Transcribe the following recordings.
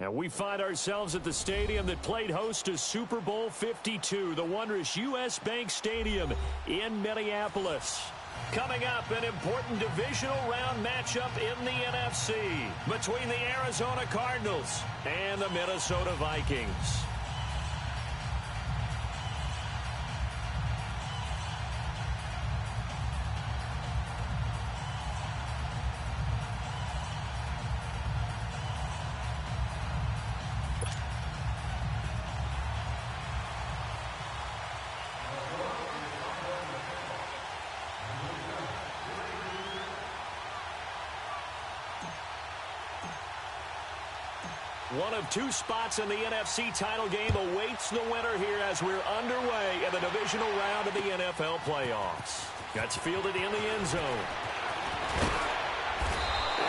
And we find ourselves at the stadium that played host to Super Bowl 52, the wondrous U.S. Bank Stadium in Minneapolis. Coming up, an important divisional round matchup in the NFC between the Arizona Cardinals and the Minnesota Vikings. One of two spots in the NFC title game awaits the winner here as we're underway in the divisional round of the NFL playoffs. That's fielded in the end zone.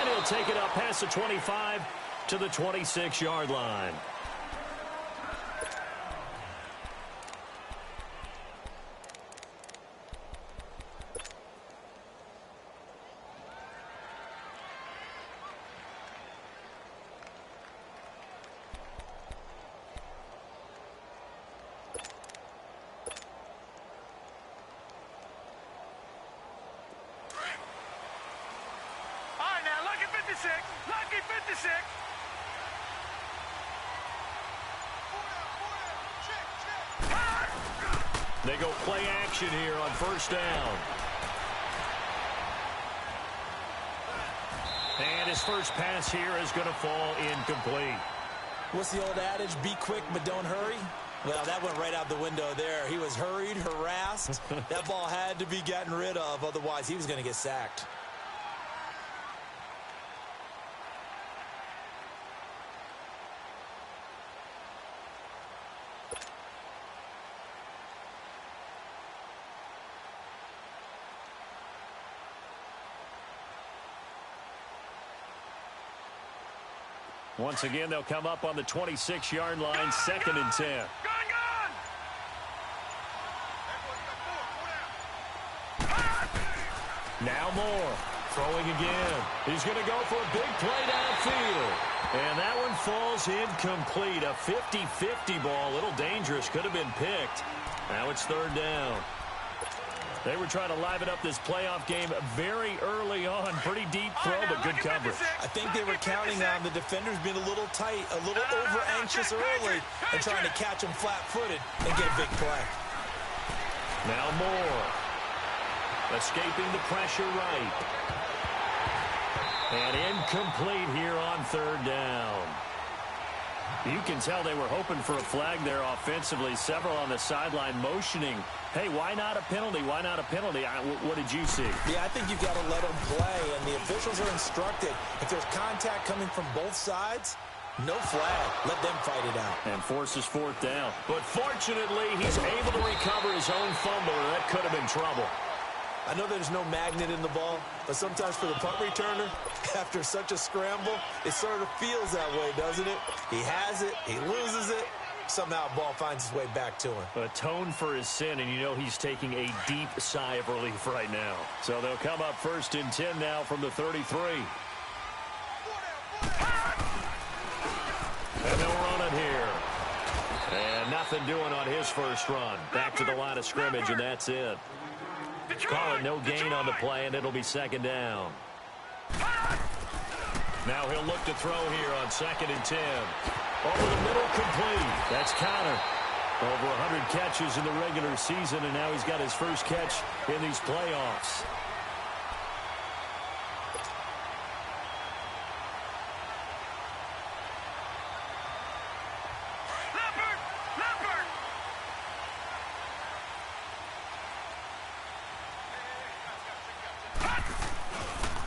And he'll take it up past the 25 to the 26-yard line. Lucky 56. They go play action here on first down. And his first pass here is going to fall incomplete. What's the old adage? Be quick, but don't hurry. Well, that went right out the window there. He was hurried, harassed. That ball had to be gotten rid of. Otherwise, he was going to get sacked. Once again, they'll come up on the 26-yard line, second and 10. Now Moore, throwing again. He's going to go for a big play downfield. And that one falls incomplete. A 50-50 ball, a little dangerous, could have been picked. Now it's third down. They were trying to liven up this playoff game very early on. Pretty deep throw, but good coverage. I think they were counting on the defenders being a little tight, a little over-anxious early, and trying to catch them flat-footed and get a big play. Now Moore. Escaping the pressure right. And incomplete here on third down. You can tell they were hoping for a flag there offensively. Several on the sideline motioning. Hey, why not a penalty? Why not a penalty? What did you see? Yeah, I think you've got to let them play, and the officials are instructed. If there's contact coming from both sides, no flag. Let them fight it out. And forces fourth down. But fortunately, he's able to recover his own fumble, or that could have been trouble. I know there's no magnet in the ball, but sometimes for the punt returner, after such a scramble, it sort of feels that way, doesn't it? He has it, he loses it, somehow the ball finds its way back to him. Atone for his sin, and you know he's taking a deep sigh of relief right now. So they'll come up first and 10 now from the 33. And they'll run it here. And nothing doing on his first run. Back to the line of scrimmage, and that's it. Call it no gain on the play, and it'll be second down. Now he'll look to throw here on second and 10. Over the middle, complete. That's Connor. Over 100 catches in the regular season, and now he's got his first catch in these playoffs.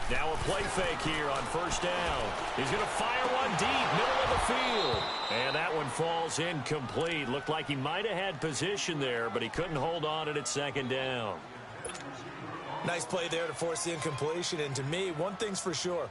Now a play fake here on first down. He's going to fire one deep, middle of the field. And that one falls incomplete. Looked like he might have had position there, but he couldn't hold on at second down. Nice play there to force the incompletion. And to me, one thing's for sure.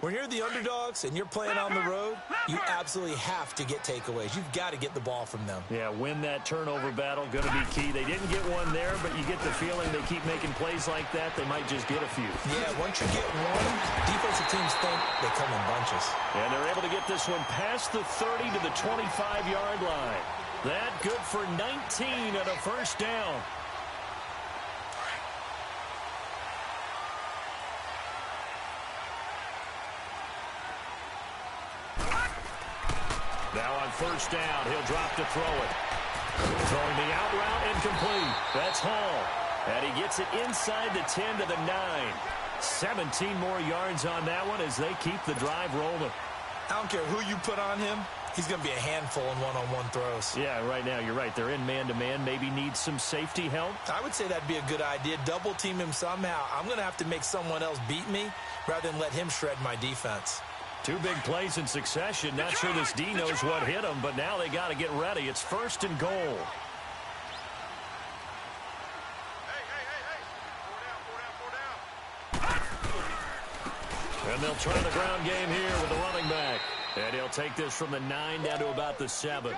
When you're the underdogs and you're playing on the road, you absolutely have to get takeaways. You've got to get the ball from them. Yeah, win that turnover battle, going to be key. They didn't get one there, but you get the feeling they keep making plays like that, they might just get a few. Yeah, once you get one, defensive teams think they come in bunches. And they're able to get this one past the 30 to the 25-yard line. That good for 19 and a first down. Now on first down, he'll drop to throw it. Throwing the out route, incomplete. That's Hall. And he gets it inside the 10 to the 9. 17 more yards on that one as they keep the drive rolling. I don't care who you put on him. He's going to be a handful in one-on-one throws. Yeah, right now, you're right. They're in man-to-man. Maybe need some safety help. I would say that'd be a good idea. Double team him somehow. I'm going to have to make someone else beat me rather than let him shred my defense. Two big plays in succession. Not sure this D knows what hit him, but now they got to get ready. It's first and goal. And they'll try the ground game here with the running back. And he'll take this from the 9 down to about the 7.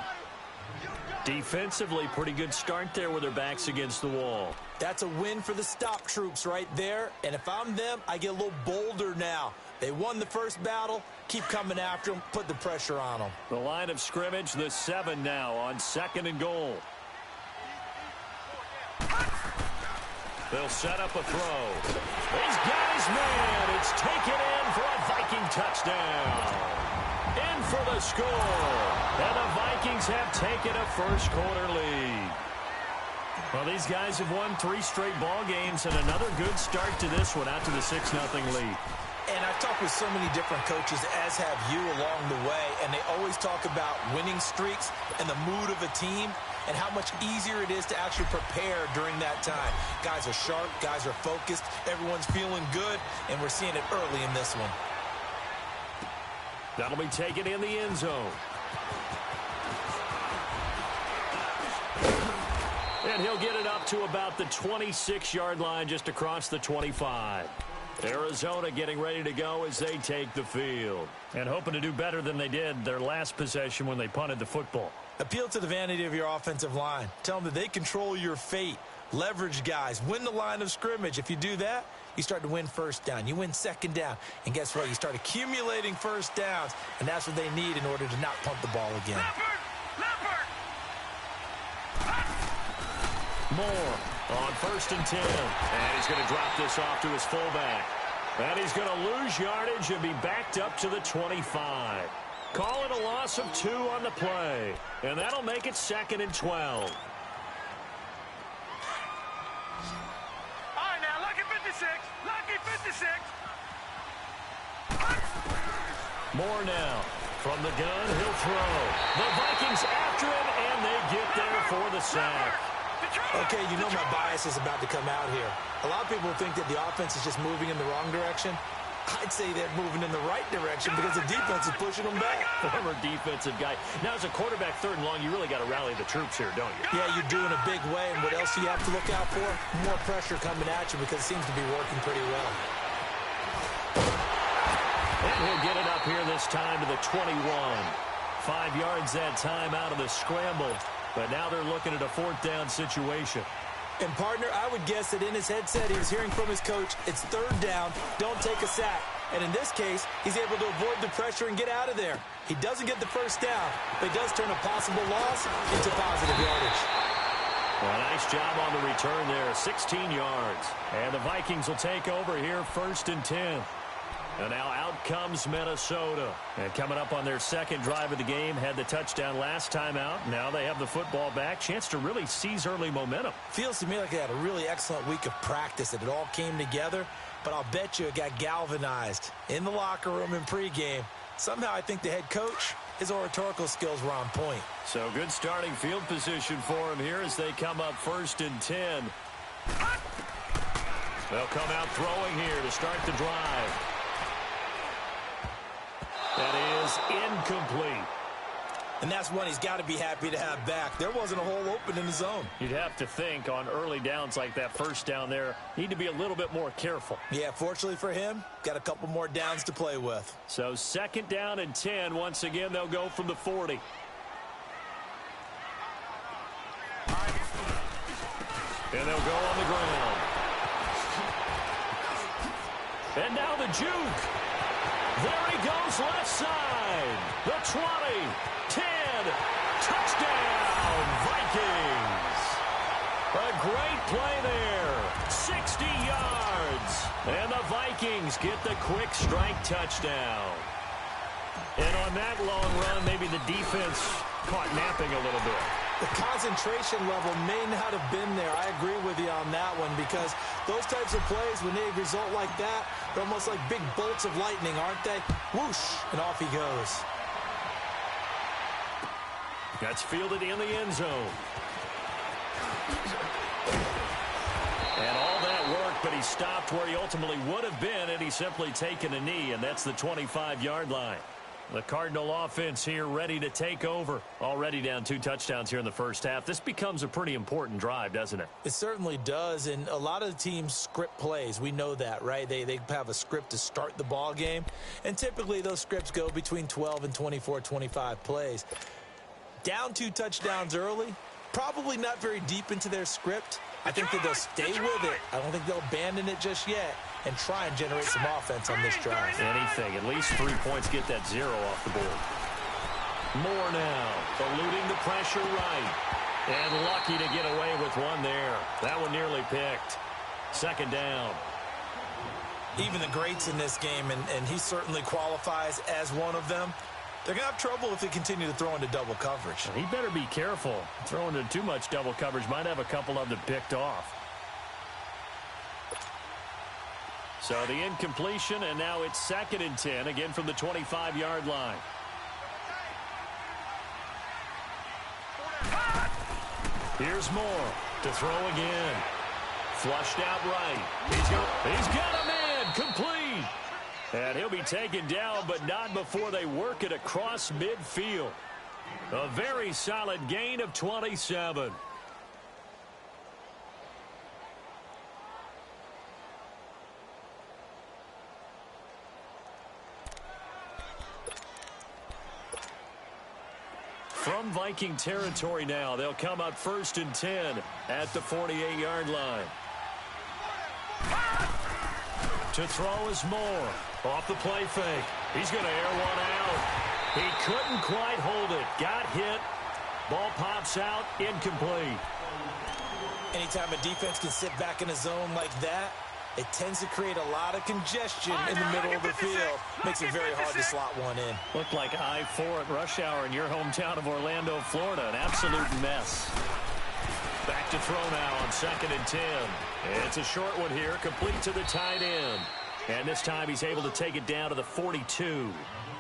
Defensively, pretty good start there with their backs against the wall. That's a win for the stop troops right there. And if I'm them, I get a little bolder now. They won the first battle. Keep coming after them. Put the pressure on them. The line of scrimmage, the 7 now on second and goal. They'll set up a throw. He's got his man. It's taken in for a Viking touchdown. In for the score. And the Vikings have taken a first-quarter lead. Well, these guys have won 3 straight ball games and another good start to this one out to the 6-0 lead. And I've talked with so many different coaches, as have you along the way, and they always talk about winning streaks and the mood of a team and how much easier it is to actually prepare during that time. Guys are sharp, guys are focused, everyone's feeling good, and we're seeing it early in this one. That'll be taken in the end zone. And he'll get it up to about the 26-yard line just across the 25. Arizona getting ready to go as they take the field. And hoping to do better than they did their last possession when they punted the football. Appeal to the vanity of your offensive line. Tell them that they control your fate. Leverage guys. Win the line of scrimmage. If you do that, you start to win first down. You win second down. And guess what? You start accumulating first downs. And that's what they need in order to not pump the ball again. Moore on first and 10. And he's going to drop this off to his fullback. And he's going to lose yardage and be backed up to the 25. Call it a loss of 2 on the play. And that'll make it 2nd and 12. All right, now, lucky 56. Lucky 56. Moore now. From the gun, he'll throw. The Vikings after him, and they get there for the sack. Okay, you know my bias is about to come out here. A lot of people think that the offense is just moving in the wrong direction. I'd say they're moving in the right direction because the defense is pushing them back. Former defensive guy. Now, as a quarterback, 3rd and long, you really got to rally the troops here, don't you? Yeah, you do in a big way. And what else do you have to look out for? More pressure coming at you because it seems to be working pretty well. And he'll get it up here this time to the 21. 5 yards that time out of the scramble. But now they're looking at a 4th down situation. And, partner, I would guess that in his headset he was hearing from his coach, it's 3rd down, don't take a sack. And in this case, he's able to avoid the pressure and get out of there. He doesn't get the first down, but he does turn a possible loss into positive yardage. Well, nice job on the return there, 16 yards. And the Vikings will take over here 1st and 10. And now out comes Minnesota. And coming up on their 2nd drive of the game, had the touchdown last time out. Now they have the football back. Chance to really seize early momentum. Feels to me like they had a really excellent week of practice, that it all came together. But I'll bet you it got galvanized in the locker room in pregame. Somehow I think the head coach, his oratorical skills were on point. So good starting field position for him here as they come up 1st and 10. They'll come out throwing here to start the drive. That is incomplete. And that's one he's got to be happy to have back. There wasn't a hole open in the zone. You'd have to think on early downs like that first down there, need to be a little bit more careful. Yeah, fortunately for him, got a couple more downs to play with. So 2nd down and 10. Once again, they'll go from the 40. And they'll go on the ground. And now the juke. There he goes left side. The 20, 10, touchdown, Vikings. A great play there. 60 yards. And the Vikings get the quick strike touchdown. And on that long run, maybe the defense caught napping a little bit. The concentration level may not have been there. I agree with you on that one because those types of plays, when they result like that, they're almost like big bolts of lightning, aren't they? Whoosh, and off he goes. That's fielded in the end zone. And all that work, but he stopped where he ultimately would have been, and he's simply taken a knee, and that's the 25-yard line. The Cardinal offense here ready to take over. Already down 2 touchdowns here in the first half. This becomes a pretty important drive, doesn't it? It certainly does, and a lot of the teams script plays. We know that, right? They have a script to start the ball game, and typically those scripts go between 12 and 24, 25 plays. Down 2 touchdowns early, probably not very deep into their script. I think that they'll stay with it. I don't think they'll abandon it just yet and try and generate some offense on this drive. Anything. At least 3 points, get that 0 off the board. Moore now, eluding the pressure right. And lucky to get away with one there. That one nearly picked. 2nd down. Even the greats in this game, and he certainly qualifies as one of them, they're going to have trouble if they continue to throw into double coverage. He better be careful. Throwing into too much double coverage might have a couple of them picked off. So the incompletion, and now it's 2nd and 10, again from the 25-yard line. Here's Moore to throw again. Flushed out right. He's got him in. Complete. And he'll be taken down, but not before they work it across midfield. A very solid gain of 27. From Viking territory now, they'll come up 1st and 10 at the 48-yard line. To throw is Moore. Off the play fake. He's going to air one out. He couldn't quite hold it. Got hit. Ball pops out. Incomplete. Anytime a defense can sit back in a zone like that, it tends to create a lot of congestion in the middle of the field. Makes it very hard to slot one in. Looked like I-4 at rush hour in your hometown of Orlando, Florida. An absolute mess. Back to throw now on 2nd and 10. It's a short one here, complete to the tight end. And this time he's able to take it down to the 42.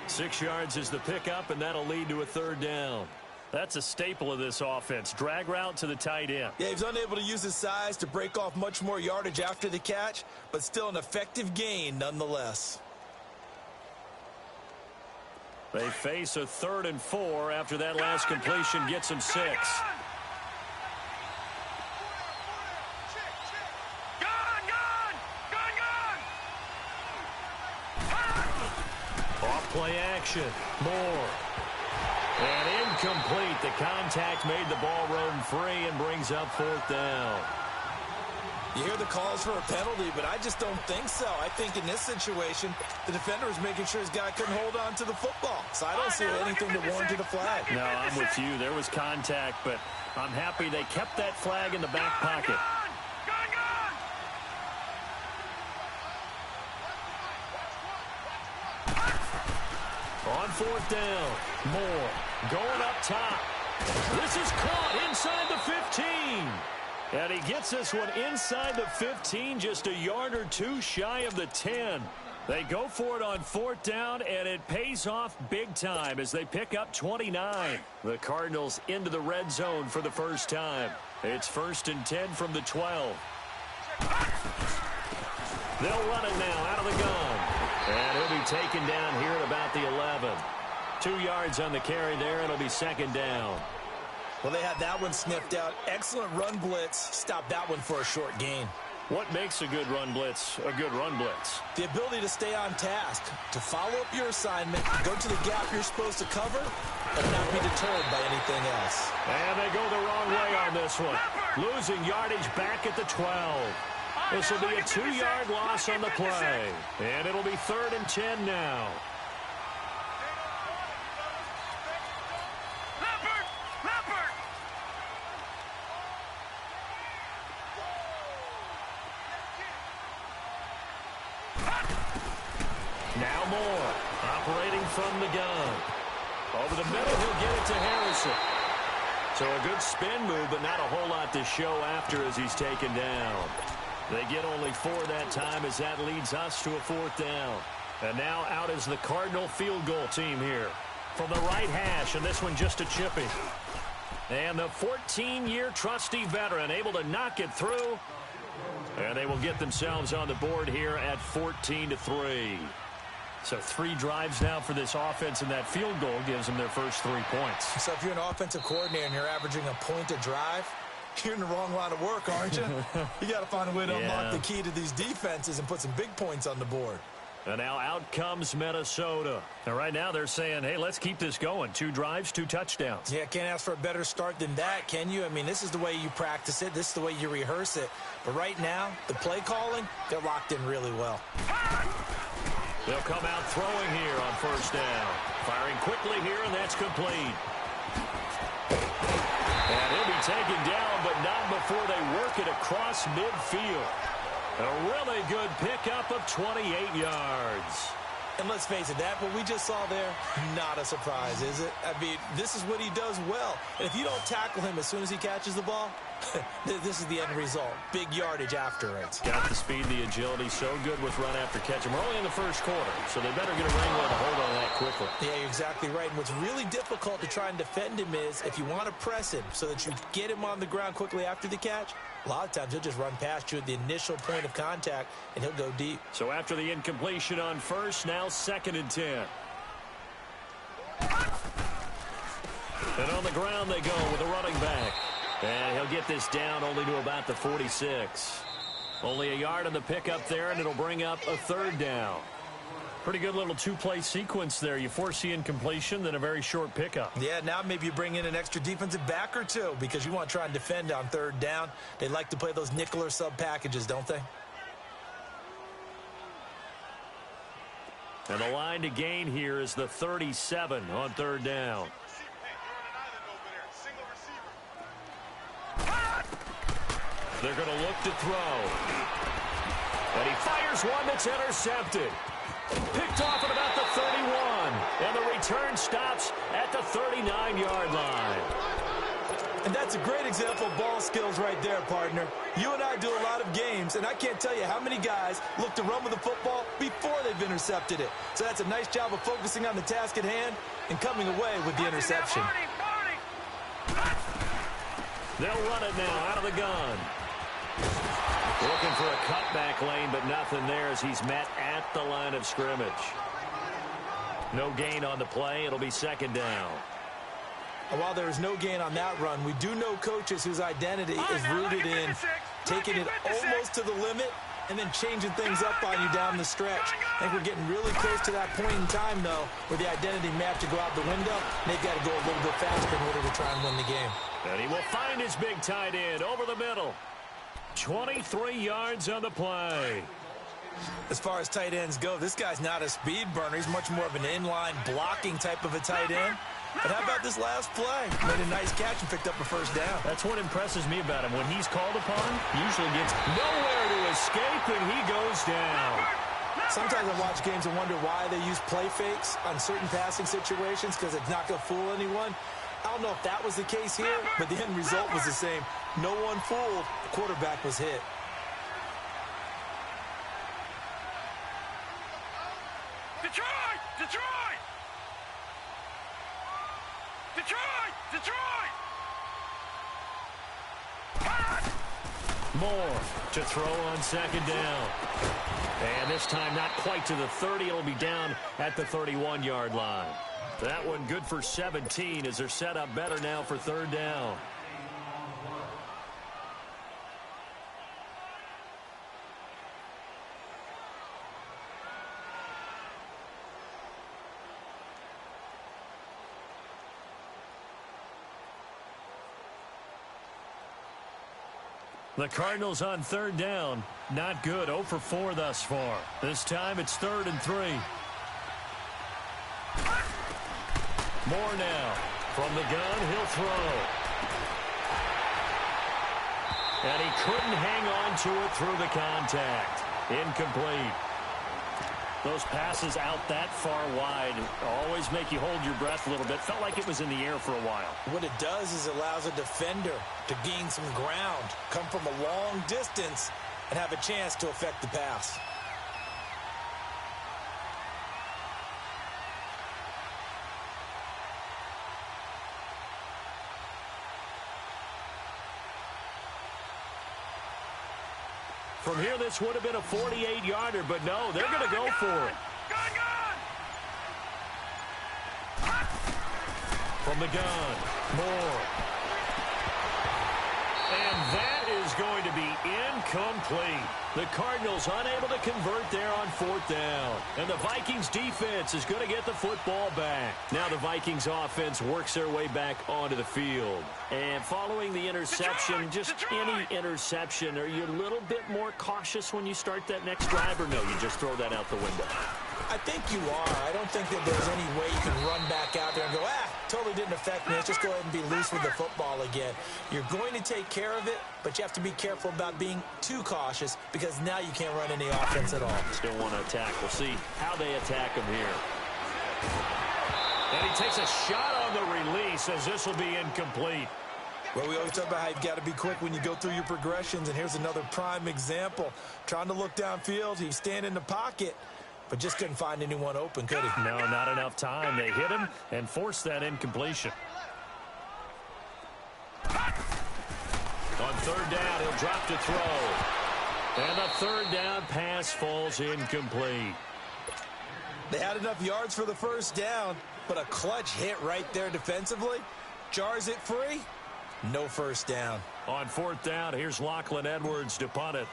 6 yards is the pickup, and that'll lead to a 3rd down. That's a staple of this offense. Drag route to the tight end. Yeah, he's unable to use his size to break off much more yardage after the catch, but still an effective gain nonetheless. They face a 3rd and 4 after that last completion gets them 6. Off-play action. Moore. And incomplete. The contact made the ball roam free and brings up 4th down. You hear the calls for a penalty, but I just don't think so. I think in this situation, the defender was making sure his guy couldn't hold on to the football. So I don't see anything to warrant a flag. No, I'm with you. There was contact, but I'm happy they kept that flag in the back pocket. On 4th down, Moore going up top. This is caught inside the 15. And he gets this one inside the 15, just a yard or 2 shy of the 10. They go for it on 4th down, and it pays off big time as they pick up 29. The Cardinals into the red zone for the first time. It's 1st and 10 from the 12. They'll run it now out of the gun. And he'll be taken down here at about the 11. 2 yards on the carry there. It'll be second down. Well, they had that one sniffed out. Excellent run blitz. Stop that one for a short gain. What makes a good run blitz a good run blitz? The ability to stay on task, to follow up your assignment, go to the gap you're supposed to cover, and not be deterred by anything else. And they go the wrong way on this one. Losing yardage back at the 12. This will be a 2-yard loss on the play. And it'll be 3rd and 10 now. Now Moore, operating from the gun. Over the middle, he'll get it to Harrison. So a good spin move, but not a whole lot to show after as he's taken down. They get only 4 that time as that leads us to a 4th down. And now out is the Cardinal field goal team here. From the right hash, and this one just a chippy. And the 14-year trusty veteran able to knock it through. And they will get themselves on the board here at 14-3. So 3 drives now for this offense, and that field goal gives them their first 3 points. So if you're an offensive coordinator and you're averaging a point a drive, you're in the wrong line of work, aren't you? You got to find a way to unlock the key to these defenses and put some big points on the board. And now out comes Minnesota. And right now they're saying, hey, let's keep this going. 2 drives, 2 touchdowns. Yeah, can't ask for a better start than that, can you? I mean, this is the way you practice it. This is the way you rehearse it. But right now, the play calling, they're locked in really well. They'll come out throwing here on 1st down. Firing quickly here, and that's complete. And he'll be taken down, but not before they work it across midfield. A really good pickup of 28 yards. And let's face it, that what we just saw there, not a surprise, is it? I mean, this is what he does well. And if you don't tackle him as soon as he catches the ball, this is the end result. Big yardage after it. Got the speed, the agility, so good with run after catch. And we're only in the first quarter, so they better get a wrangle to hold on that quickly. Yeah, you're exactly right. And what's really difficult to try and defend him is if you want to press him so that you get him on the ground quickly after the catch, a lot of times he'll just run past you at the initial point of contact, and he'll go deep. So after the incompletion on 1st, now 2nd and 10. And on the ground they go with a running back. And he'll get this down only to about the 46. Only a yard on the pickup there, and it'll bring up a 3rd down. Pretty good little 2-play sequence there. You force the incompletion, then a very short pickup. Yeah, now maybe you bring in an extra defensive back or 2 because you want to try and defend on 3rd down. They like to play those nickel or sub packages, don't they? And the line to gain here is the 37 on 3rd down. They're going to look to throw. And he fires one that's intercepted. Picked off at about the 31. And the return stops at the 39-yard line. And that's a great example of ball skills right there, partner. You and I do a lot of games, and I can't tell you how many guys look to run with the football before they've intercepted it. So that's a nice job of focusing on the task at hand and coming away with the interception. They'll run it now out of the gun. Looking for a cutback lane, but nothing there as he's met at the line of scrimmage. No gain on the play. It'll be 2nd down. And while there is no gain on that run, we do know coaches whose identity is rooted in taking it almost to the limit and then changing things up on you down the stretch. I think we're getting really close to that point in time, though, where the identity map to go out the window, and they've got to go a little bit faster in order to try and win the game. And he will find his big tight end over the middle. 23 yards on the play. As far as tight ends go, this guy's not a speed burner. He's much more of an inline blocking type of a tight end. But how about this last play? Made a nice catch and picked up a 1st down. That's what impresses me about him. When he's called upon, usually gets nowhere to escape, and he goes down. Sometimes I watch games and wonder why they use play fakes on certain passing situations because it's not going to fool anyone. I don't know if that was the case here, but the end result was the same. No one fooled. The quarterback was hit. Detroit! Detroit! Detroit! Detroit! Moore to throw on 2nd down. And this time not quite to the 30. It'll be down at the 31-yard line. That one good for 17 as they're set up better now for third down. The Cardinals on third down. Not good. 0 for 4 thus far. This time it's 3rd and 3. Moore now. From the gun, he'll throw. And he couldn't hang on to it through the contact. Incomplete. Those passes out that far wide always make you hold your breath a little bit. Felt like it was in the air for a while. What it does is allows a defender to gain some ground, come from a long distance, and have a chance to affect the pass. From here, this would have been a 48-yarder, but no, they're going to go for it. From the gun, Moore. And that is going to be incomplete. The Cardinals unable to convert there on 4th down. And the Vikings defense is going to get the football back. Now the Vikings offense works their way back onto the field. And following the interception, just any interception, are you a little bit more cautious when you start that next drive, or no, you just throw that out the window? I think you are. I don't think that there's any way you can run back out there and go, totally didn't affect me. Let's just go ahead and be loose with the football again. You're going to take care of it, but you have to be careful about being too cautious because now you can't run any offense at all. Still want to attack. We'll see how they attack him here. And he takes a shot on the release as this will be incomplete. Well, we always talk about how you've got to be quick when you go through your progressions, and here's another prime example. Trying to look downfield, he was standing in the pocket, but just couldn't find anyone open, could he? No, not enough time. They hit him and forced that incompletion. On 3rd down, he'll drop to throw. And the 3rd down pass falls incomplete. They had enough yards for the 1st down, but a clutch hit right there defensively jars it free. No 1st down. On 4th down, here's Lachlan Edwards to punt it.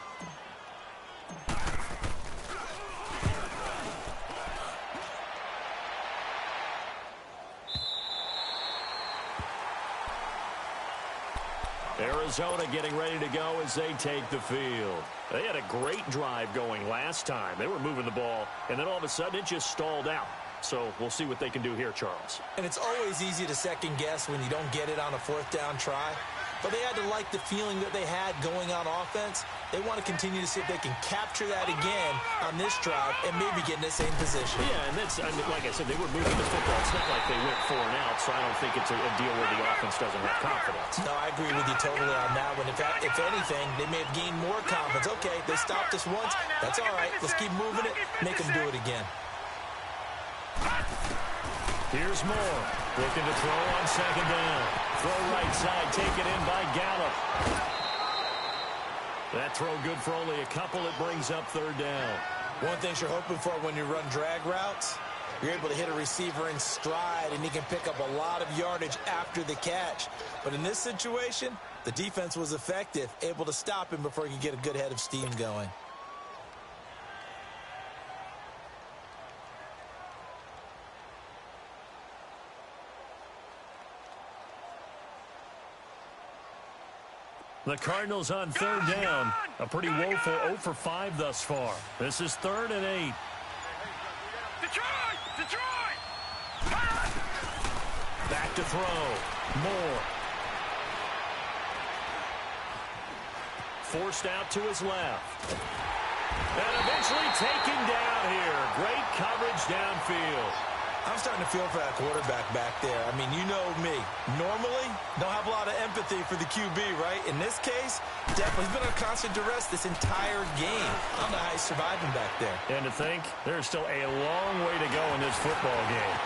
Arizona getting ready to go as they take the field. They had a great drive going last time. They were moving the ball, and then all of a sudden it just stalled out. So we'll see what they can do here, Charles. And it's always easy to second guess when you don't get it on a 4th down try. But they had to like the feeling that they had going on offense. They want to continue to see if they can capture that again on this drive and maybe get in the same position. Yeah, and that's, I mean, like I said, they were moving the football. It's not like they went 4 and out, so I don't think it's a deal where the offense doesn't have confidence. No, I agree with you totally on that one. If anything, they may have gained more confidence. Okay, they stopped us once. That's all right. Let's keep moving it. Make them do it again. Here's Moore, looking to throw on 2nd down. Throw right side, taken in by Gallup. That throw good for only a couple. It brings up 3rd down. One thing you're hoping for when you run drag routes, you're able to hit a receiver in stride, and he can pick up a lot of yardage after the catch. But in this situation, the defense was effective, able to stop him before he could get a good head of steam going. The Cardinals on 3rd down. A pretty woeful 0 for 5 thus far. This is 3rd and 8. Detroit! Back to throw. Moore. Forced out to his left. And eventually taken down here. Great coverage downfield. I'm starting to feel for that quarterback back there. I mean, you know me. Normally, don't have a lot of empathy for the QB, right? In this case, definitely he's been under constant duress this entire game. I don't know how he's surviving back there. And to think, there's still a long way to go in this football game.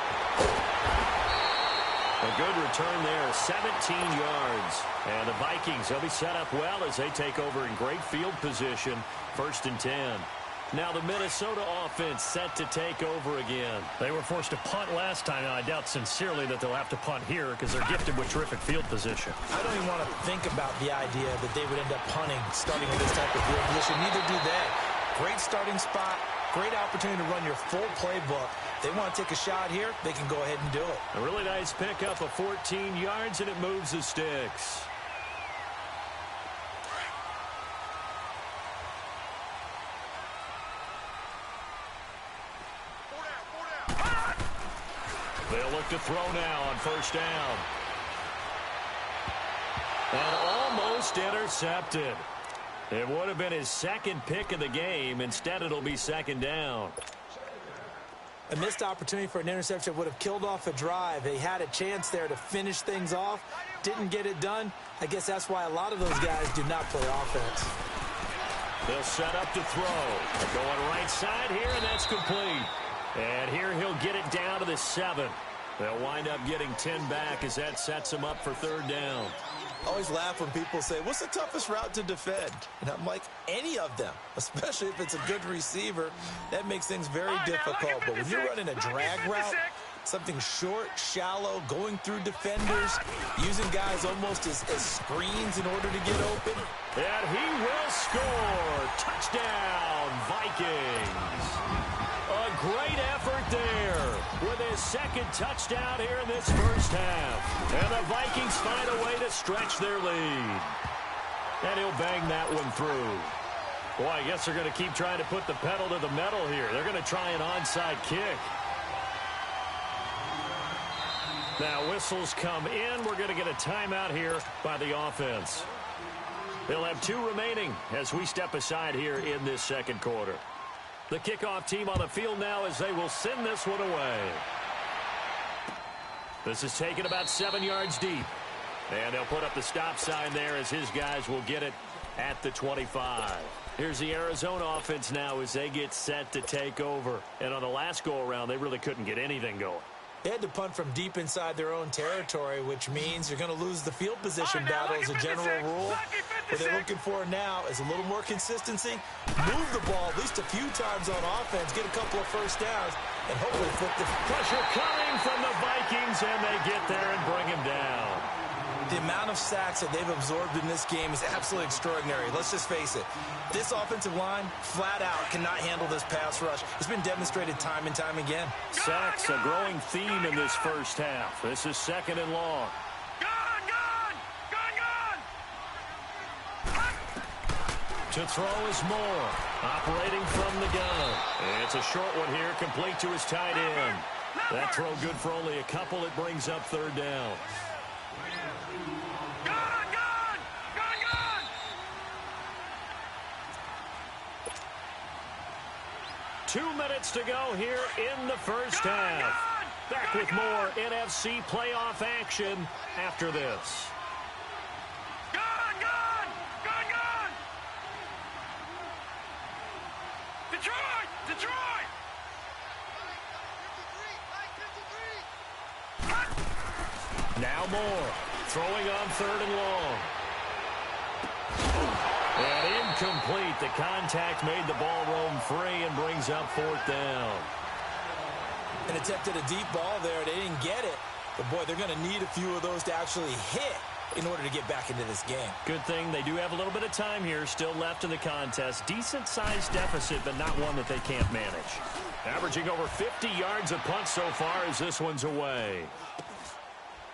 A good return there, 17 yards. And the Vikings, they'll be set up well as they take over in great field position, 1st and 10. Now the Minnesota offense set to take over again. They were forced to punt last time. Now, I doubt sincerely that they'll have to punt here because they're gifted with terrific field position. I don't even want to think about the idea that they would end up punting starting with this type of field position. Neither do they. Great starting spot. Great opportunity to run your full playbook. They want to take a shot here, they can go ahead and do it. A really nice pickup of 14 yards, and it moves the sticks. They'll look to throw now on first down. And almost intercepted. It would have been his second pick of the game. Instead, it'll be second down. A missed opportunity for an interception would have killed off a drive. They had a chance there to finish things off. Didn't get it done. I guess that's why a lot of those guys do not play offense. They'll set up to throw. Going right side here, and that's complete. And here he'll get it down to the 7. They'll wind up getting 10 back as that sets them up for third down. I always laugh when people say, what's the toughest route to defend? And I'm like, any of them, especially if it's a good receiver. That makes things very difficult. But when you're running a drag route, something short, shallow, going through defenders, using guys almost as screens in order to get open. And he will score. Touchdown, Vikings. A great effort there with his second touchdown here in this first half. And the Vikings find a way to stretch their lead. And he'll bang that one through. Boy, I guess they're going to keep trying to put the pedal to the metal here. They're going to try an onside kick. Now whistles come in. We're going to get a timeout here by the offense. They'll have 2 remaining as we step aside here in this second quarter. The kickoff team on the field now as they will send this one away. This is taken about 7 yards deep. And they'll put up the stop sign there as his guys will get it at the 25. Here's the Arizona offense now as they get set to take over. And on the last go-around, they really couldn't get anything going. They had to punt from deep inside their own territory, which means you're going to lose the field position battle as a general rule. What they're looking for now is a little more consistency, move the ball at least a few times on offense, get a couple of first downs, and hopefully flip the pressure coming from the Vikings, and they get there and bring him down. The amount of sacks that they've absorbed in this game is absolutely extraordinary. Let's just face it. This offensive line, flat out, cannot handle this pass rush. It's been demonstrated time and time again. Sacks, a growing theme in this first half. This is second and long. To throw is Moore, operating from the gun. It's a short one here, complete to his tight end. That throw good for only a couple. It brings up third down. 2 minutes to go here in the first half. Back with more NFC playoff action after this. Detroit! Now Moore, throwing on third and long. And incomplete. The contact made the ball roam free and brings up fourth down. And attempted a deep ball there. They didn't get it. But, boy, they're going to need a few of those to actually hit in order to get back into this game. Good thing they do have a little bit of time here still left in the contest. Decent-sized deficit, but not one that they can't manage. Averaging over 50 yards a punt so far as this one's away.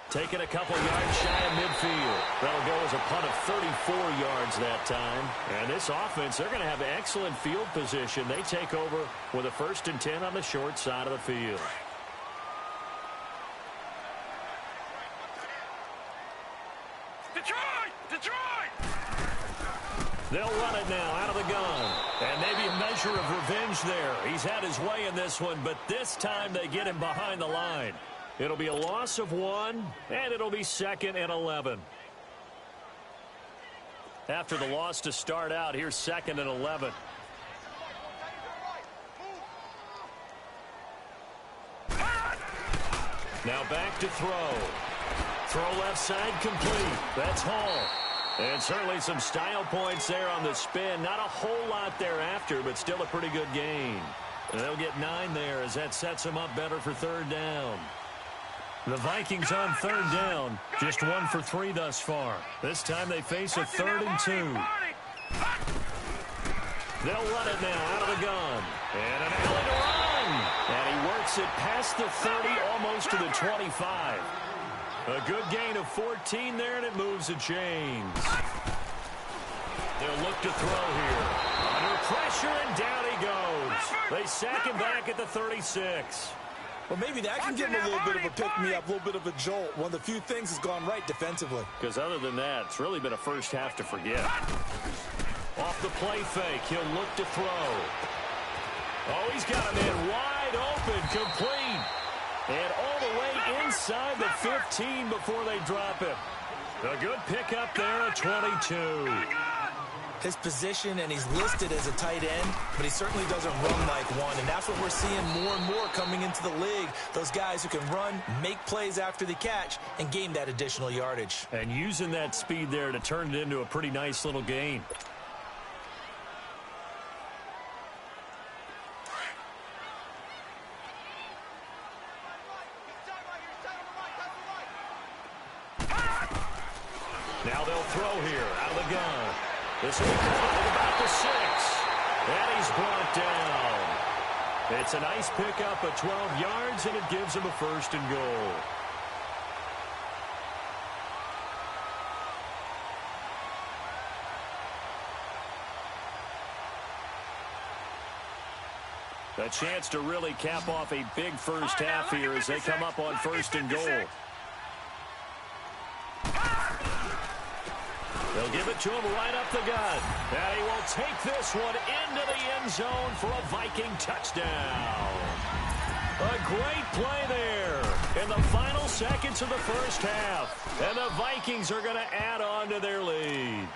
Taking a couple yards shy of midfield. That'll go as a punt of 34 yards that time. And this offense, they're going to have excellent field position. They take over with a 1st and 10 on the short side of the field. Detroit! They'll run it now out of the gun. And maybe a measure of revenge there. He's had his way in this one, but this time they get him behind the line. It'll be a loss of 1, and it'll be 2nd and 11. After the loss to start out, here's 2nd and 11. Now back to throw. Throw left side complete. That's Hall. And certainly some style points there on the spin. Not a whole lot thereafter, but still a pretty good gain. And they'll get 9 there as that sets them up better for third down. The Vikings on third down, just 1 for 3 thus far. This time they face a 3rd and 2. They'll run it now out of the gun. And an alley to run. And he works it past the 30, almost to the 25. A good gain of 14 there, and it moves the chains. They'll look to throw here. Under pressure, and down he goes. They sack him back at the 36. Well, maybe that can give him a little bit of a pick-me-up, a little bit of a jolt. One of the few things has gone right defensively. Because other than that, it's really been a first half to forget. Off the play fake, he'll look to throw. Oh, he's got a man wide open, complete. And all the way inside the 15 before they drop him. A good pickup there at 22. His position, and he's listed as a tight end, but he certainly doesn't run like one, and that's what we're seeing more and more coming into the league. Those guys who can run, make plays after the catch, and gain that additional yardage. And using that speed there to turn it into a pretty nice little gain. Now they'll throw here out of the gun. This will be caught at about the 6. And he's brought down. It's a nice pickup of 12 yards, and it gives him a 1st and goal. A chance to really cap off a big first half here as they come up on 1st and goal. They'll give it to him right up the gut. And he will take this one into the end zone for a Viking touchdown. A great play there in the final seconds of the first half. And the Vikings are going to add on to their lead.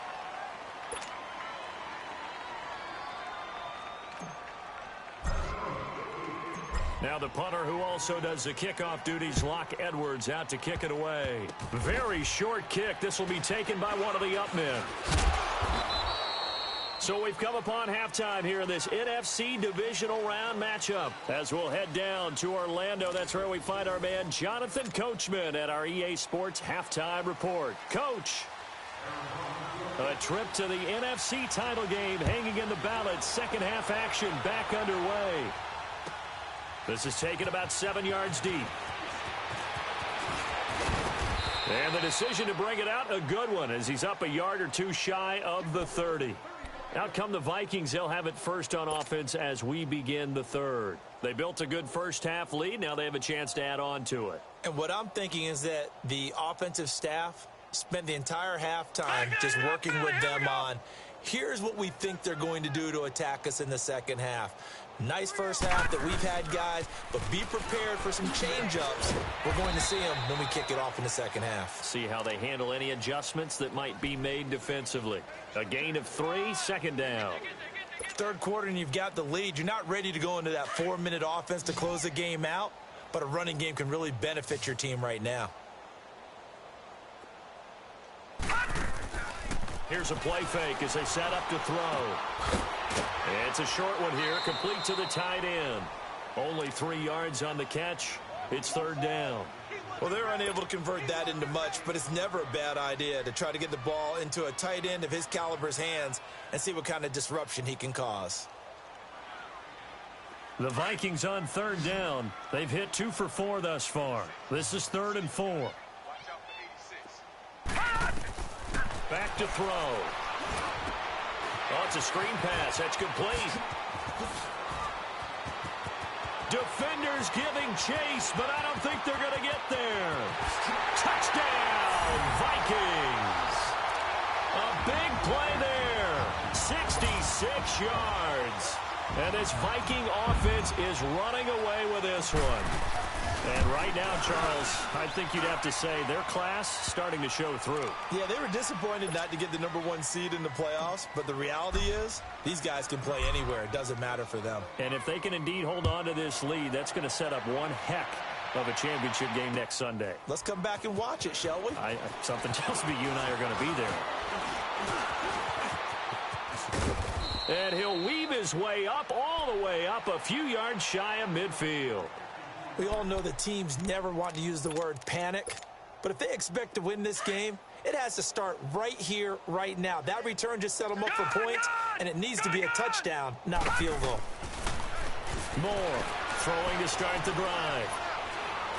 Now the punter who also does the kickoff duties, Locke Edwards, out to kick it away. Very short kick. This will be taken by one of the up men. So we've come upon halftime here in this NFC divisional round matchup. As we'll head down to Orlando, that's where we find our man Jonathan Coachman at our EA Sports Halftime Report. Coach, a trip to the NFC title game hanging in the balance. Second half action back underway. This is taken about 7 yards deep. And the decision to bring it out, a good one, as he's up a yard or two shy of the 30. Out come the Vikings. They'll have it first on offense as we begin the third. They built a good first half lead. Now they have a chance to add on to it. And what I'm thinking is that the offensive staff spent the entire halftime just working with them on, here's what we think they're going to do to attack us in the second half. Nice first half that we've had, guys, but be prepared for some change-ups. We're going to see them when we kick it off in the second half. See how they handle any adjustments that might be made defensively. A gain of 3, second down. Third quarter and you've got the lead. You're not ready to go into that 4-minute offense to close the game out, but a running game can really benefit your team right now. Here's a play fake as they set up to throw. It's a short one here, complete to the tight end. Only 3 yards on the catch. It's third down. Well, they're unable to convert that into much, but it's never a bad idea to try to get the ball into a tight end of his caliber's hands and see what kind of disruption he can cause. The Vikings on third down. They've hit 2 for 4 thus far. This is 3rd and 4. Back to throw. Oh, it's a screen pass. That's complete. Defenders giving chase, but I don't think they're going to get there. Touchdown, Vikings. A big play there. 66 yards. And this Viking offense is running away with this one. And right now, Charles, I think you'd have to say their class starting to show through. Yeah, they were disappointed not to get the #1 seed in the playoffs, but the reality is these guys can play anywhere. It doesn't matter for them. And if they can indeed hold on to this lead, that's going to set up one heck of a championship game next Sunday. Let's come back and watch it, shall we? Something tells me you and I are going to be there. And he'll weave his way up, all the way up, a few yards shy of midfield. We all know that teams never want to use the word panic, but if they expect to win this game, it has to start right here, right now. That return just set them up for points, and it needs to be a touchdown, not a field goal. Moore throwing to start the drive.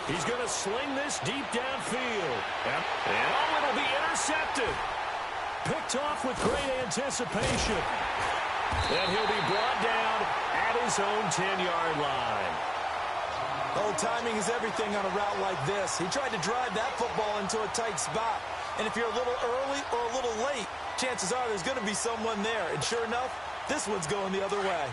He's going to sling this deep downfield. And it'll be intercepted. Picked off with great anticipation. And he'll be brought down at his own 10-yard line. Oh, timing is everything on a route like this. He tried to drive that football into a tight spot. And if you're a little early or a little late, chances are there's going to be someone there. And sure enough, this one's going the other way.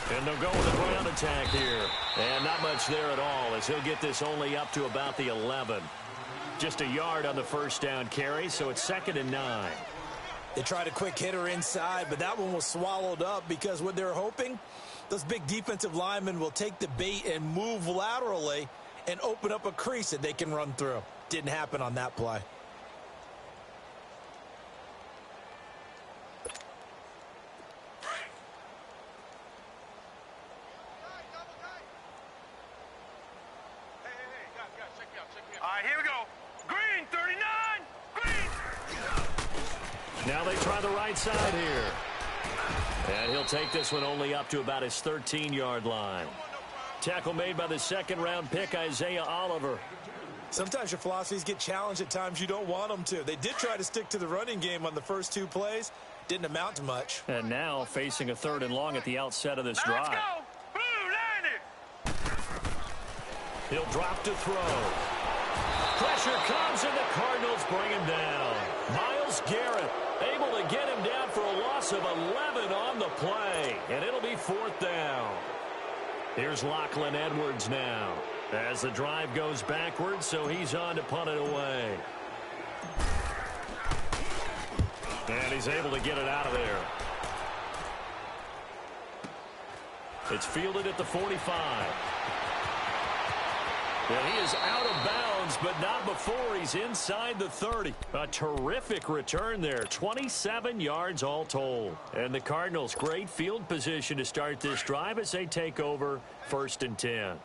And they'll go with a ground attack here. And not much there at all, as he'll get this only up to about the 11. Just a yard on the first down carry, so it's 2nd and 9. They tried a quick hitter inside, but that one was swallowed up because what they're hoping, those big defensive linemen will take the bait and move laterally and open up a crease that they can run through. Didn't happen on that play. All right, here we go. Green, 39. Green. Now they try the right side here. And he'll take this one only up to about his 13-yard line. Tackle made by the second-round pick, Isaiah Oliver. Sometimes your philosophies get challenged at times you don't want them to. They did try to stick to the running game on the first 2 plays. Didn't amount to much. And now facing a 3rd and long at the outset of this Now let's drive. go. Blue, 90. He'll drop to throw. Pressure comes, and the Cardinals bring him down. Myles Garrett able to get him down for a loss of 11 on the play, and it'll be 4th down. Here's Lachlan Edwards now as the drive goes backwards, so he's on to punt it away. And he's able to get it out of there. It's fielded at the 45. And he is out of bounds, but not before he's inside the 30. A terrific return there, 27 yards all told. And the Cardinals, great field position to start this drive as they take over 1st and 10.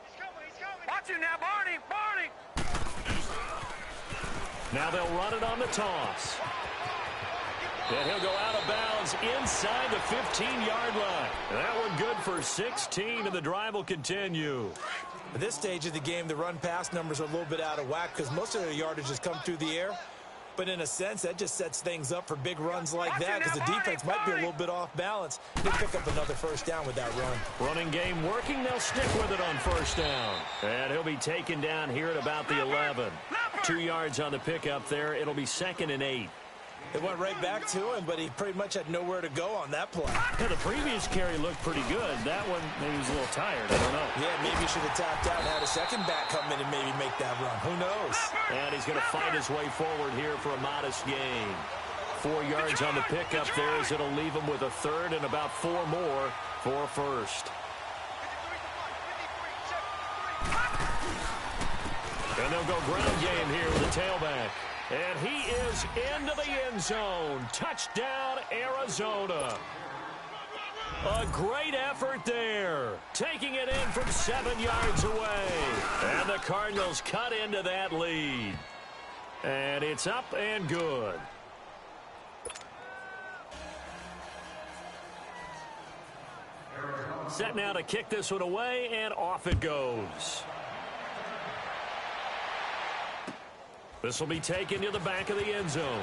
He's coming. Watch it now, Barney. Now they'll run it on the toss. And he'll go out of bounds inside the 15-yard line. That one good for 16, and the drive will continue. At this stage of the game, the run-pass numbers are a little bit out of whack because most of their yardage has come through the air. But in a sense, that just sets things up for big runs like that because the defense might be a little bit off balance. They pick up another first down with that run. Running game working. They'll stick with it on first down. And he'll be taken down here at about the 11. 2 yards on the pickup there. It'll be 2nd and 8. It went right back to him, but he pretty much had nowhere to go on that play. Yeah, the previous carry looked pretty good. That one, maybe he was a little tired. I don't know. Yeah, maybe he should have tapped out and had a second back come in and maybe make that run. Who knows? And he's going to fight his way forward here for a modest gain. 4 yards on the pickup there as it'll leave him with a 3rd and about 4 more for a first. And they'll go ground game here with the tailback. And he is into the end zone. Touchdown, Arizona. A great effort there. Taking it in from 7 yards away. And the Cardinals cut into that lead. And it's up and good. Set now to kick this one away, and off it goes. This will be taken to the back of the end zone.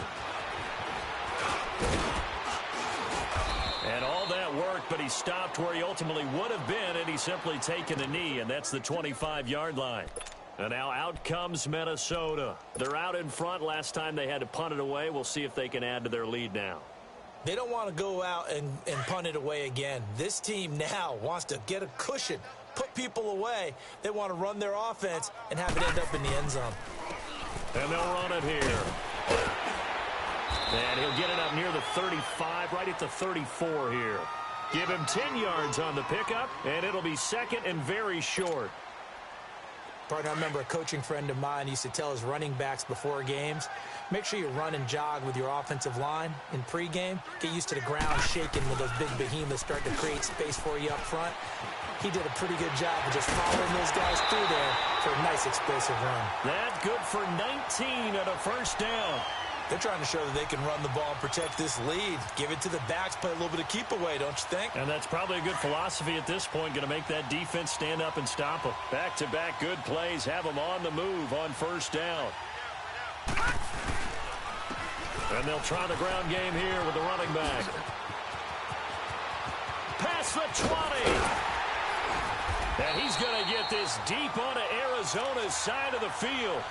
And all that worked, but he stopped where he ultimately would have been, and he's simply taken a knee, and that's the 25-yard line. And now out comes Minnesota. They're out in front. Last time they had to punt it away. We'll see if they can add to their lead now. They don't want to go out and punt it away again. This team now wants to get a cushion, put people away. They want to run their offense and have it end up in the end zone. And they'll run it here. And he'll get it up near the 35, right at the 34 here. Give him 10 yards on the pickup, and it'll be second and very short. Partner, I remember a coaching friend of mine used to tell his running backs before games, make sure you run and jog with your offensive line in pregame. Get used to the ground shaking when those big behemoths start to create space for you up front. He did a pretty good job of just following those guys through there for a nice explosive run. That's good for 19 and a first down. They're trying to show that they can run the ball and protect this lead. Give it to the backs, play a little bit of keep away, don't you think? And that's probably a good philosophy at this point, going to make that defense stand up and stop them. Back-to-back good plays, have them on the move on first down. And they'll try the ground game here with the running back. Past the 20. And he's going to get this deep onto Arizona's side of the field.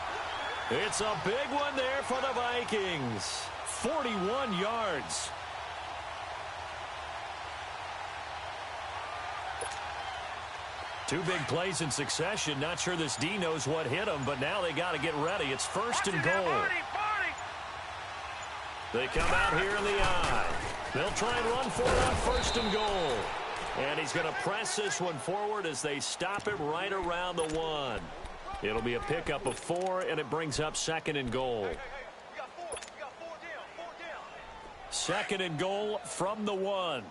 It's a big one there for the Vikings. 41 yards. Two big plays in succession. Not sure this D knows what hit them, but now they got to get ready. It's first and goal. They come out here in the eye. They'll try and run for it on first and goal. And he's going to press this one forward as they stop him right around the 1. It'll be a pickup of 4, and it brings up second and goal. Second and goal from the 1.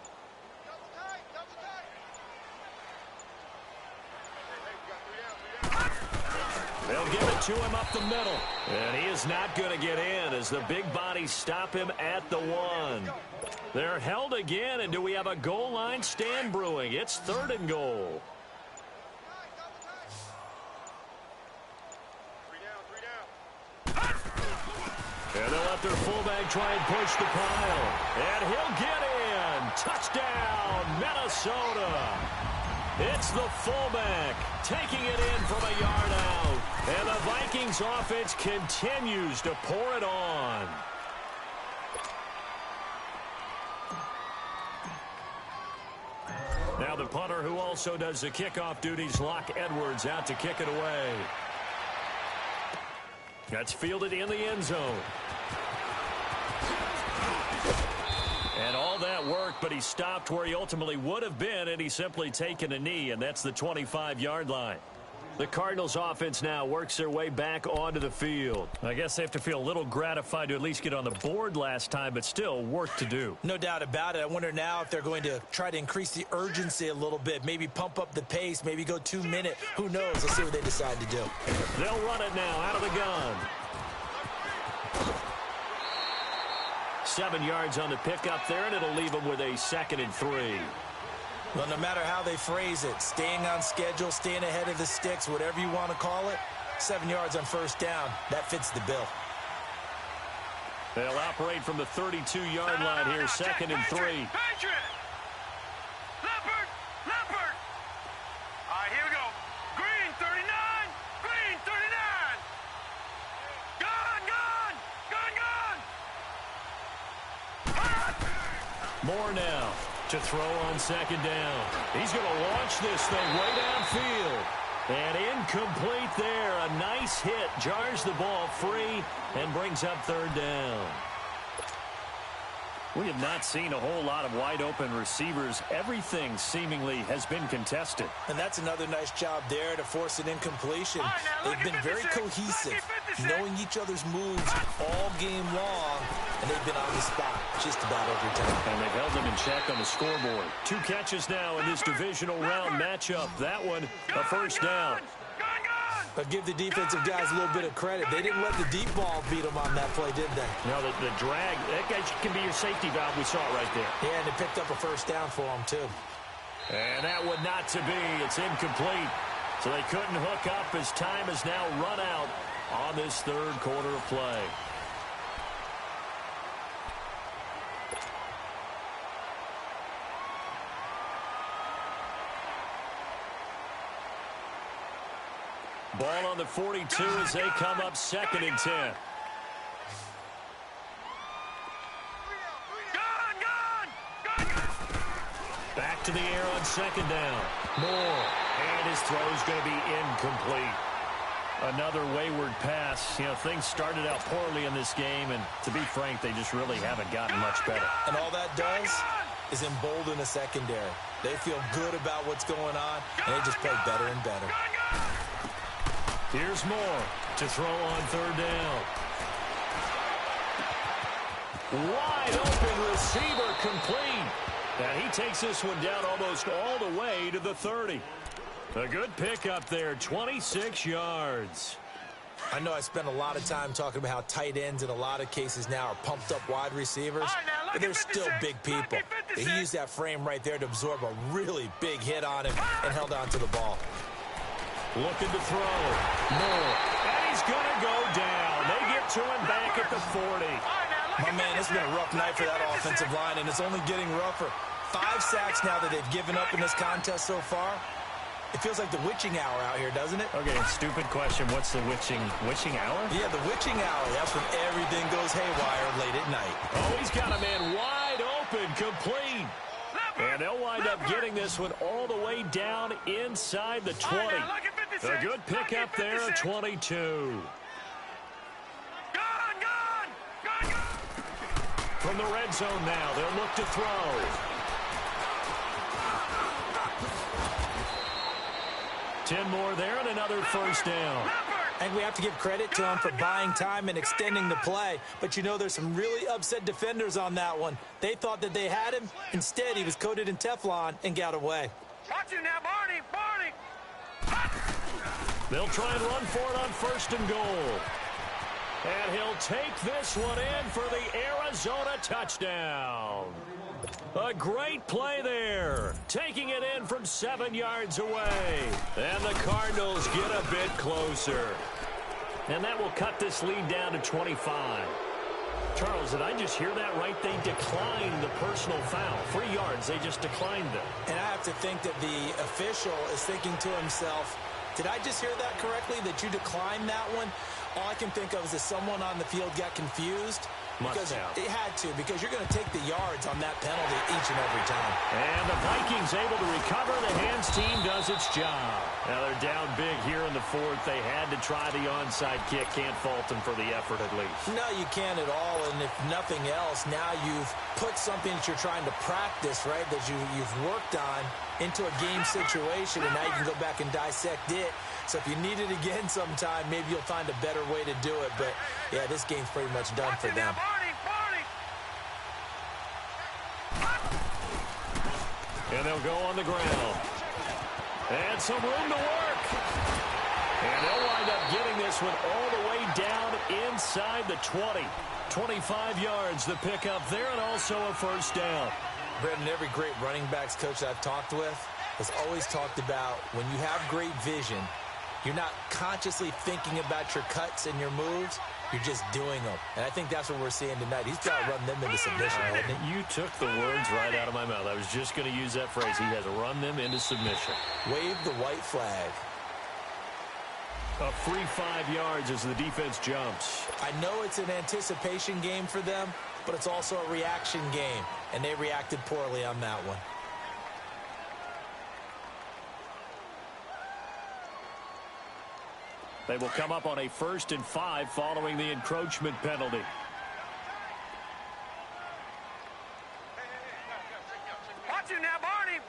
They'll give it to him up the middle. And he is not going to get in as the big bodies stop him at the 1. They're held again, and do we have a goal line stand brewing? It's third and goal. And they'll let their fullback try and push the pile. And he'll get in. Touchdown, Minnesota. It's the fullback taking it in from a yard out. And the Vikings offense continues to pour it on. Now the punter who also does the kickoff duties, Locke Edwards, out to kick it away. That's fielded in the end zone. And all that worked, but he stopped where he ultimately would have been, and he's simply taken a knee, and that's the 25-yard line. The Cardinals offense now works their way back onto the field. I guess they have to feel a little gratified to at least get on the board last time, but still work to do. No doubt about it. I wonder now if they're going to try to increase the urgency a little bit, maybe pump up the pace, maybe go 2-minute. Who knows? Let's see what they decide to do. They'll run it now out of the gun. 7 yards on the pickup there, and it'll leave them with a 2nd and 3. Well, no matter how they phrase it, staying on schedule, staying ahead of the sticks, whatever you want to call it, 7 yards on first down, that fits the bill. They'll operate from the 32-yard line here, 2nd and 3. Patriot! Leopard! Leopard! All right, here we go. Green, 39! Green, 39! Gun, gun! Gun, gun! More now to throw on 2nd down. He's going to launch this thing way downfield. And incomplete there. A nice hit. Jars the ball free and brings up 3rd down. We have not seen a whole lot of wide-open receivers. Everything seemingly has been contested. And that's another nice job there to force an incompletion. They've been very cohesive, knowing each other's moves all game long, and they've been on the spot just about every time. And they've held them in check on the scoreboard. 2 catches now in this divisional round matchup. That one, a first down. But give the defensive guys a little bit of credit. They didn't let the deep ball beat them on that play, did they? No, the drag, that guy can be your safety valve. We saw it right there. Yeah, and they picked up a first down for them, too. And that one not to be. It's incomplete. So they couldn't hook up as time has now run out on this 3rd quarter of play. Ball on the 42 as they come up 2nd and 10. Back to the air on second down. More. And his throw's going to be incomplete. Another wayward pass. You know, things started out poorly in this game, and to be frank, they just really haven't gotten much better. And all that does is embolden a secondary. They feel good about what's going on, and they just play better and better. Here's Moore to throw on third down. Wide open receiver complete. And he takes this one down almost all the way to the 30. A good pickup there, 26 yards. I know I spent a lot of time talking about how tight ends in a lot of cases now are pumped up wide receivers, but they're still big people. He used that frame right there to absorb a really big hit on him and held on to the ball. Looking to throw. Moore. And he's going to go down. They get to him back at the 40. My man, it's been a rough night for that offensive line, and it's only getting rougher. 5 sacks now that they've given up in this contest so far. It feels like the witching hour out here, doesn't it? Okay, stupid question. What's the witching hour? Yeah, the witching hour. That's when everything goes haywire late at night. Oh, he's got a man wide open, complete. And they'll wind up getting this one all the way down inside the 20. A good pickup there at 22. From the red zone now, they'll look to throw. 10 more there and another first down. And we have to give credit to him for buying time and extending the play. But you know, there's some really upset defenders on that one. They thought that they had him. Instead, he was coated in Teflon and got away. Watch you now, Barney. They'll try and run for it on first and goal. And he'll take this one in for the Arizona touchdown. A great play there. Taking it in from 7 yards away. And the Cardinals get a bit closer. And that will cut this lead down to 25. Charles, did I just hear that right? They declined the personal foul. 3 yards, they just declined them. And I have to think that the official is thinking to himself, did I just hear that correctly, that you declined that one? All I can think of is that someone on the field got confused. Because it had to, because you're going to take the yards on that penalty each and every time. And the Vikings able to recover. The hands team does its job. Now they're down big here in the fourth. They had to try the onside kick. Can't fault them for the effort at least. No, you can't at all. And if nothing else, now you've put something that you're trying to practice, right, that you've worked on into a game situation, and now you can go back and dissect it. So if you need it again sometime, maybe you'll find a better way to do it. But, yeah, this game's pretty much done for them. And they'll go on the ground. And some room to work. And they'll wind up getting this one all the way down inside the 20. 25 yards, the pickup there, and also a first down. Brendan, every great running backs coach that I've talked with has always talked about when you have great vision, you're not consciously thinking about your cuts and your moves. You're just doing them. And I think that's what we're seeing tonight. He's got to run them into submission, hasn't he? You took the words right out of my mouth. I was just going to use that phrase. He has run them into submission. Wave the white flag. A free 5 yards as the defense jumps. I know it's an anticipation game for them, but it's also a reaction game. And they reacted poorly on that one. They will come up on a 1st and 5 following the encroachment penalty. Watch you now, Barney.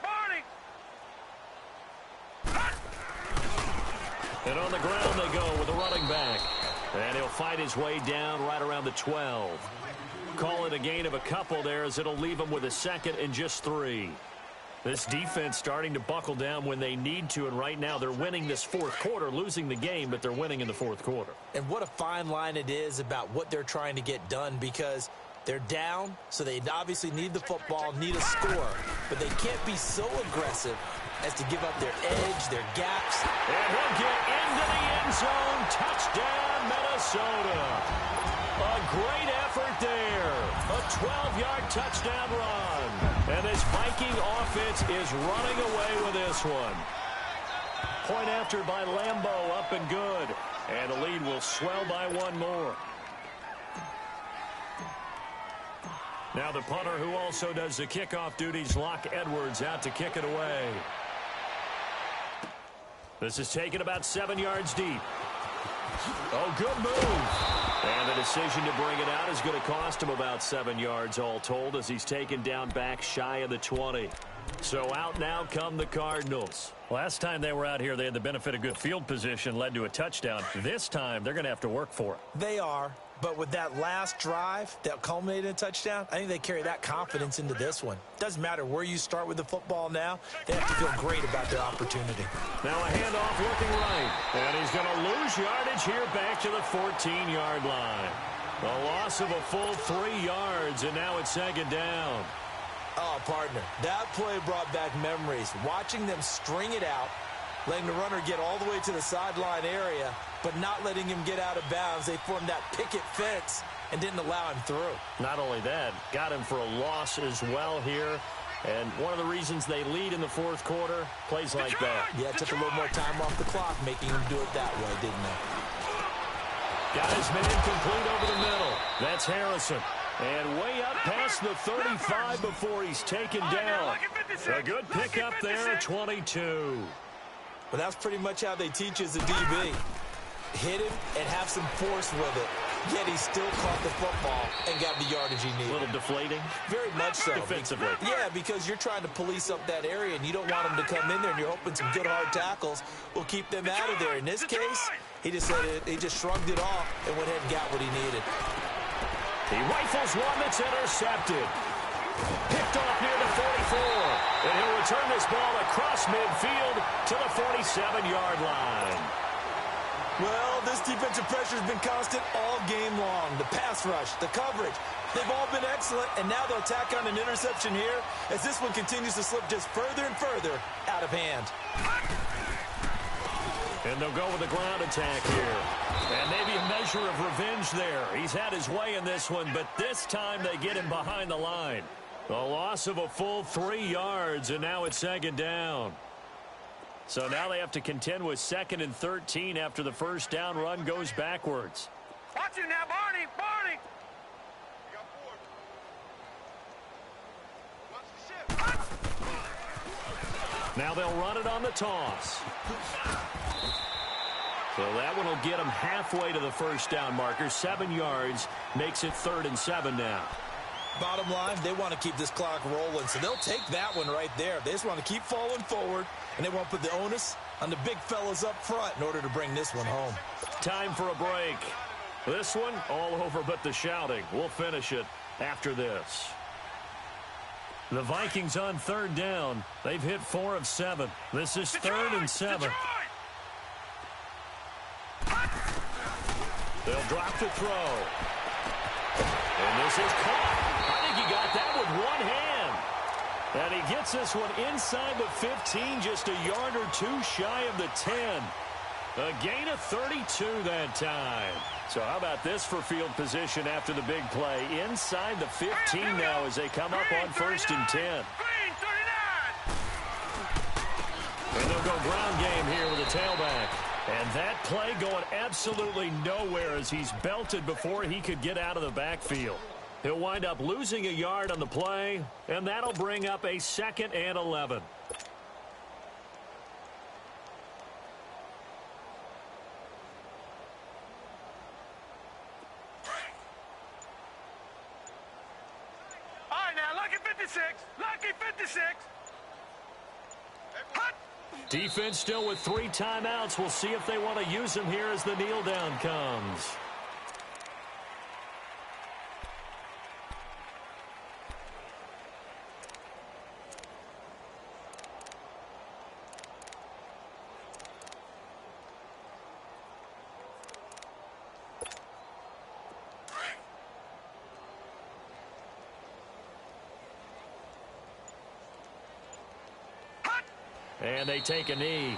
And on the ground they go with the running back. And he'll fight his way down right around the 12. Call it a gain of a couple there as it'll leave him with a 2nd and just 3. This defense starting to buckle down when they need to, and right now they're winning this fourth quarter, losing the game, but they're winning in the fourth quarter. And what a fine line it is about what they're trying to get done, because they're down, so they obviously need the football, need a score, but they can't be so aggressive as to give up their edge, their gaps. And he'll get into the end zone. Touchdown, Minnesota. A great effort there. A 12-yard touchdown run. And this Viking offense is running away with this one. Point after by Lambeau, up and good. And the lead will swell by 1 more. Now the punter who also does the kickoff duties, Locke Edwards, out to kick it away. This is taken about 7 yards deep. Oh, good move. And the decision to bring it out is going to cost him about 7 yards all told as he's taken down back shy of the 20. So out now come the Cardinals. Last time they were out here, they had the benefit of good field position, led to a touchdown. This time, they're going to have to work for it. They are, but with that last drive that culminated in a touchdown, I think they carry that confidence into this one. Doesn't matter where you start with the football now, they have to feel great about their opportunity. Now a handoff looking right, and he's going to lose yardage here back to the 14-yard line. A loss of a full 3 yards, and now it's second down. Oh, partner, that play brought back memories. Watching them string it out, letting the runner get all the way to the sideline area, but not letting him get out of bounds. They formed that picket fence and didn't allow him through. Not only that, got him for a loss as well here. And one of the reasons they lead in the fourth quarter, plays like that. Yeah, it took a little more time off the clock, making him do it that way, didn't they? Got his man complete over the middle. That's Harrison. And way up past the 35 before he's taken down. A good pickup there at 22. But that's pretty much how they teach as a DB. Hit him and have some force with it. Yet he still caught the football and got the yardage he needed. A little deflating. Very much so. Defensively. Yeah, because you're trying to police up that area, and you don't want them to come in there, and you're hoping some good hard tackles will keep them out of there. In this case, he just shrugged it off and went ahead and got what he needed. He rifles one that's intercepted. Picked off near the 44. And he'll return this ball across midfield to the 47-yard line. Well, this defensive pressure has been constant all game long. The pass rush, the coverage, they've all been excellent, and now they'll tack on an interception here as this one continues to slip just further and further out of hand. And they'll go with a ground attack here. And maybe a measure of revenge there. He's had his way in this one, but this time they get him behind the line. A loss of a full 3 yards, and now it's second down. So now they have to contend with 2nd and 13 after the first down run goes backwards. Watch you now, Barney! Barney! Now they'll run it on the toss. So that one will get them halfway to the first down marker. 7 yards makes it 3rd and 7 now. Bottom line, they want to keep this clock rolling, so they'll take that one right there. They just want to keep falling forward, and they want to put the onus on the big fellas up front in order to bring this one home. Time for a break. This one all over but the shouting. We'll finish it after this. The Vikings on 3rd down. They've hit 4 of 7. This is 3rd and 7. They'll drop the throw. And this is caught. I think he got that with one hand. And he gets this one inside the 15, just a yard or two shy of the 10. A gain of 32 that time. So how about this for field position after the big play? Inside the 15 now as they come up on 1st and 10. And they'll go ground game here with a tailback. And that play going absolutely nowhere as he's belted before he could get out of the backfield. He'll wind up losing a yard on the play, and that'll bring up a 2nd and 11. All right, now, lucky 56. Lucky 56. Hut! Defense still with 3 timeouts. We'll see if they want to use them here as the kneel down comes. And they take a knee.